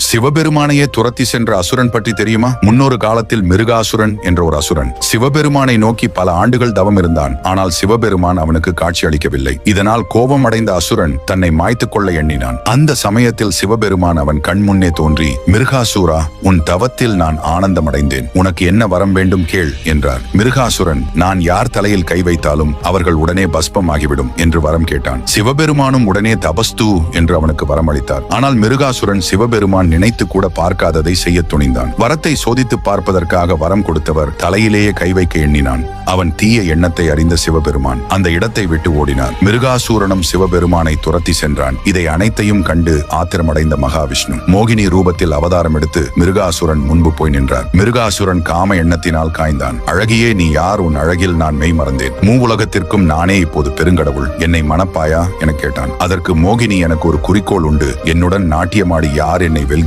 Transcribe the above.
சிவபெருமானையே துரத்தி சென்ற அசுரன் பற்றி தெரியுமா? முன்னொரு காலத்தில் மிருகாசுரன் என்ற ஒரு அசுரன் சிவபெருமானை நோக்கி பல ஆண்டுகள் தவம் இருந்தான். ஆனால் சிவபெருமான் அவனுக்கு காட்சி அளிக்கவில்லை. இதனால் கோபம் அடைந்த அசுரன் தன்னை மாய்த்துக் கொள்ள எண்ணினான். அந்த சமயத்தில் சிவபெருமான் அவன் கண் முன்னே தோன்றி, மிருகாசுரா, உன் தவத்தில் நான் ஆனந்தம் அடைந்தேன். உனக்கு என்ன வரம் வேண்டும் கேள் என்றார். மிருகாசுரன், நான் யார் தலையில் கை வைத்தாலும் அவர்கள் உடனே பஸ்பம் ஆகிவிடும் என்று வரம் கேட்டான். சிவபெருமானும் உடனே தபஸ்து என்று அவனுக்கு வரம் அளித்தார். ஆனால் மிருகாசுரன் சிவபெருமான் நினைத்து கூட பார்க்காததை செய்ய துணிந்தான். வரத்தை சோதித்து பார்ப்பதற்காக வரம் கொடுத்தவர் தலையிலேயே கை வைக்க எண்ணினான். அவன் தீய எண்ணத்தை அறிந்த சிவபெருமான் அந்த இடத்தை விட்டு ஓடினார். மிருகாசூரனும் சிவபெருமானை துரத்தி சென்றான். இதை அனைத்தையும் கண்டு ஆத்திரமடைந்த மகாவிஷ்ணு மோகினி ரூபத்தில் அவதாரம் எடுத்து மிருகாசுரன் முன்பு போய் நின்றார். மிருகாசுரன் காம எண்ணத்தினால் காய்ந்தான். அழகியே, நீ யார்? உன் அழகில் நான் மெய் மறந்தேன். மூவுலகத்திற்கும் நானே இப்போது பெருங்கடவுள். என்னை மணப்பாயா என கேட்டான். அதற்கு மோகினி, எனக்கு ஒரு குறிக்கோள் உண்டு. என்னுடன் நாட்டியமாடி யார் என்னை வெல்கிறார்